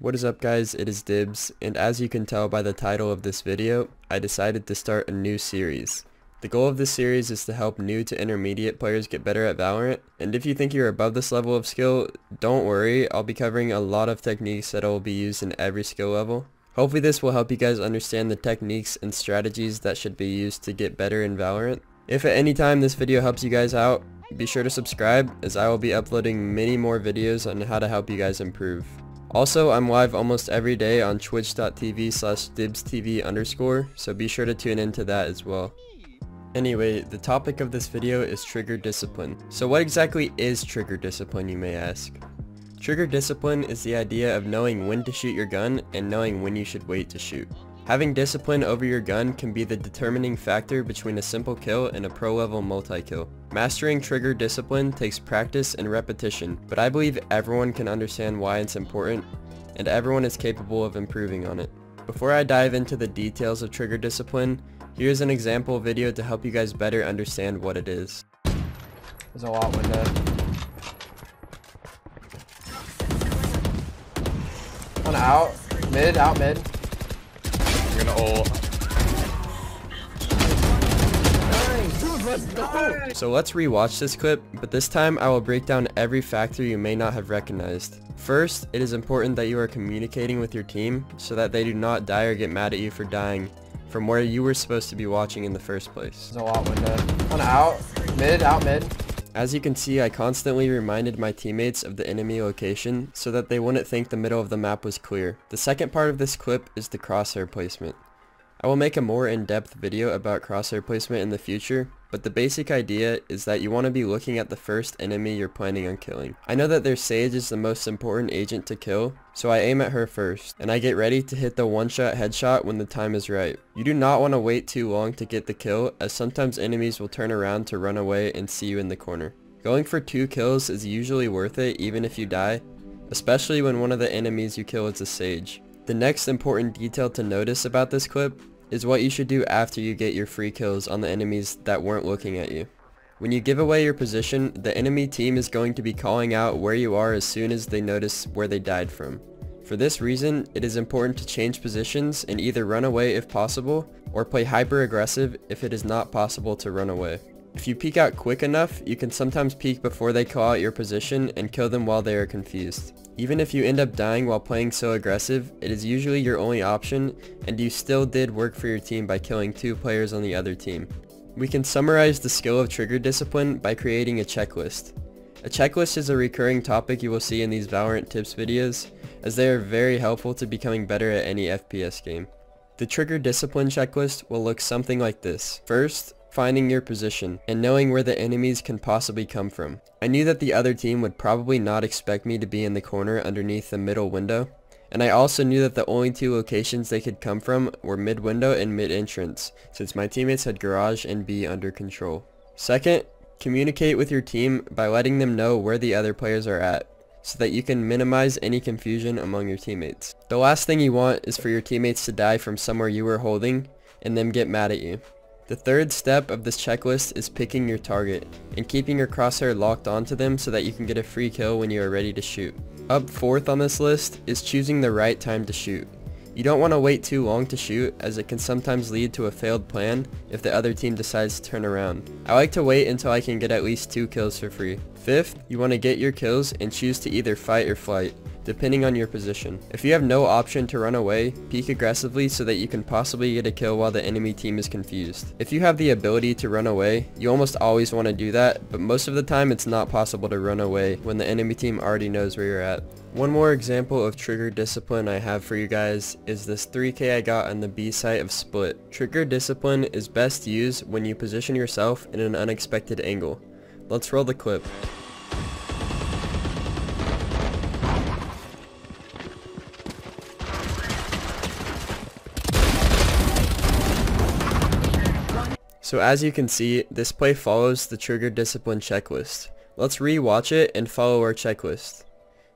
What is up guys, it is Dibs, and as you can tell by the title of this video, I decided to start a new series. The goal of this series is to help new to intermediate players get better at Valorant, and if you think you're above this level of skill, don't worry, I'll be covering a lot of techniques that will be used in every skill level. Hopefully this will help you guys understand the techniques and strategies that should be used to get better in Valorant. If at any time this video helps you guys out, be sure to subscribe as I will be uploading many more videos on how to help you guys improve. Also, I'm live almost every day on twitch.tv/dibstv_, so be sure to tune into that as well. Anyway, the topic of this video is trigger discipline. So what exactly is trigger discipline, you may ask? Trigger discipline is the idea of knowing when to shoot your gun and knowing when you should wait to shoot. Having discipline over your gun can be the determining factor between a simple kill and a pro-level multi-kill. Mastering trigger discipline takes practice and repetition, but I believe everyone can understand why it's important, and everyone is capable of improving on it. Before I dive into the details of trigger discipline, here's an example video to help you guys better understand what it is. There's a lot window. One out mid. You're gonna ult. Let's go. So let's rewatch this clip, but this time I will break down every factor you may not have recognized. First, it is important that you are communicating with your team so that they do not die or get mad at you for dying from where you were supposed to be watching in the first place. There's a lot window. One out mid. As you can see, I constantly reminded my teammates of the enemy location so that they wouldn't think the middle of the map was clear. The second part of this clip is the crosshair placement. I will make a more in-depth video about crosshair placement in the future, but the basic idea is that you want to be looking at the first enemy you're planning on killing. I know that their Sage is the most important agent to kill, so I aim at her first, and I get ready to hit the one-shot headshot when the time is right. You do not want to wait too long to get the kill, as sometimes enemies will turn around to run away and see you in the corner. Going for 2 kills is usually worth it even if you die, especially when one of the enemies you kill is a Sage. The next important detail to notice about this clip is what you should do after you get your free kills on the enemies that weren't looking at you. When you give away your position, the enemy team is going to be calling out where you are as soon as they notice where they died from. For this reason, it is important to change positions and either run away if possible, or play hyper aggressive if it is not possible to run away. If you peek out quick enough, you can sometimes peek before they call out your position and kill them while they are confused. Even if you end up dying while playing so aggressive, it is usually your only option, and you still did work for your team by killing 2 players on the other team. We can summarize the skill of trigger discipline by creating a checklist. A checklist is a recurring topic you will see in these Valorant tips videos, as they are very helpful to becoming better at any FPS game. The trigger discipline checklist will look something like this. First, finding your position and knowing where the enemies can possibly come from. I knew that the other team would probably not expect me to be in the corner underneath the middle window, and I also knew that the only 2 locations they could come from were mid window and mid entrance, since my teammates had garage and B under control. Second, communicate with your team by letting them know where the other players are at, so that you can minimize any confusion among your teammates. The last thing you want is for your teammates to die from somewhere you were holding and them get mad at you. The third step of this checklist is picking your target and keeping your crosshair locked onto them so that you can get a free kill when you are ready to shoot. Up fourth on this list is choosing the right time to shoot. You don't want to wait too long to shoot, as it can sometimes lead to a failed plan if the other team decides to turn around. I like to wait until I can get at least 2 kills for free. Fifth, you want to get your kills and choose to either fight or flight, depending on your position. If you have no option to run away, peek aggressively so that you can possibly get a kill while the enemy team is confused. If you have the ability to run away, you almost always want to do that, but most of the time it's not possible to run away when the enemy team already knows where you're at. One more example of trigger discipline I have for you guys is this 3K I got on the B site of Split. Trigger discipline is best used when you position yourself in an unexpected angle. Let's roll the clip. So as you can see, this play follows the trigger discipline checklist. Let's re-watch it and follow our checklist.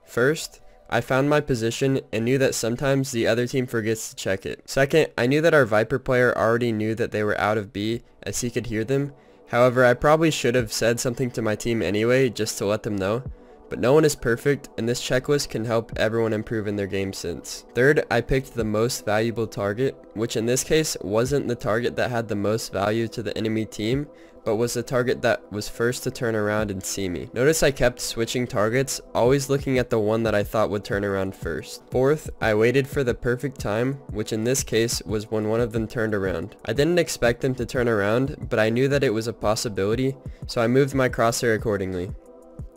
First, I found my position and knew that sometimes the other team forgets to check it. Second, I knew that our Viper player already knew that they were out of B as he could hear them. However, I probably should have said something to my team anyway just to let them know, But no one is perfect, and this checklist can help everyone improve in their game sense. Third, I picked the most valuable target, which in this case wasn't the target that had the most value to the enemy team, but was the target that was first to turn around and see me. Notice I kept switching targets, always looking at the one that I thought would turn around first. Fourth, I waited for the perfect time, which in this case was when one of them turned around. I didn't expect them to turn around, but I knew that it was a possibility, so I moved my crosshair accordingly.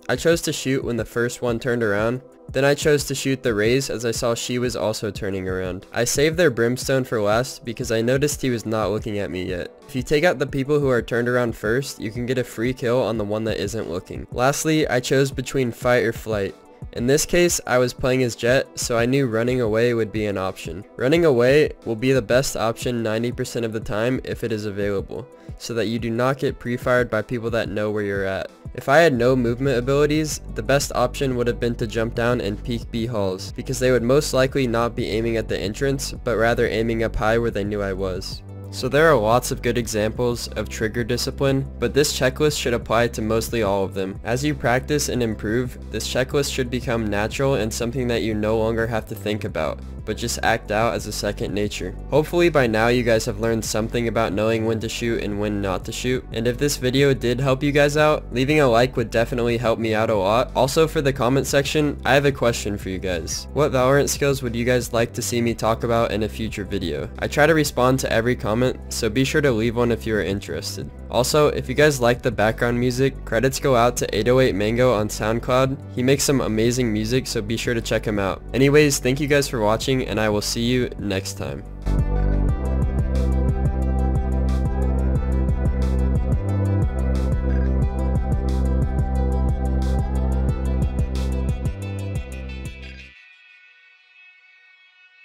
I chose to shoot when the first one turned around, then I chose to shoot the Raze as I saw she was also turning around. I saved their Brimstone for last because I noticed he was not looking at me yet. If you take out the people who are turned around first, you can get a free kill on the one that isn't looking. Lastly, I chose between fight or flight. In this case, I was playing as Jett, so I knew running away would be an option. Running away will be the best option 90% of the time if it is available, so that you do not get pre-fired by people that know where you're at. If I had no movement abilities, the best option would have been to jump down and peek B halls, because they would most likely not be aiming at the entrance, but rather aiming up high where they knew I was. So there are lots of good examples of trigger discipline, but this checklist should apply to mostly all of them. As you practice and improve, this checklist should become natural and something that you no longer have to think about, but just act out as a second nature. Hopefully by now you guys have learned something about knowing when to shoot and when not to shoot, and if this video did help you guys out, leaving a like would definitely help me out a lot. Also for the comment section, I have a question for you guys. What Valorant skills would you guys like to see me talk about in a future video? I try to respond to every comment, so be sure to leave one if you are interested. Also, if you guys like the background music, credits go out to 808 Mango on SoundCloud. He makes some amazing music, so be sure to check him out. Anyways, thank you guys for watching, and I will see you next time.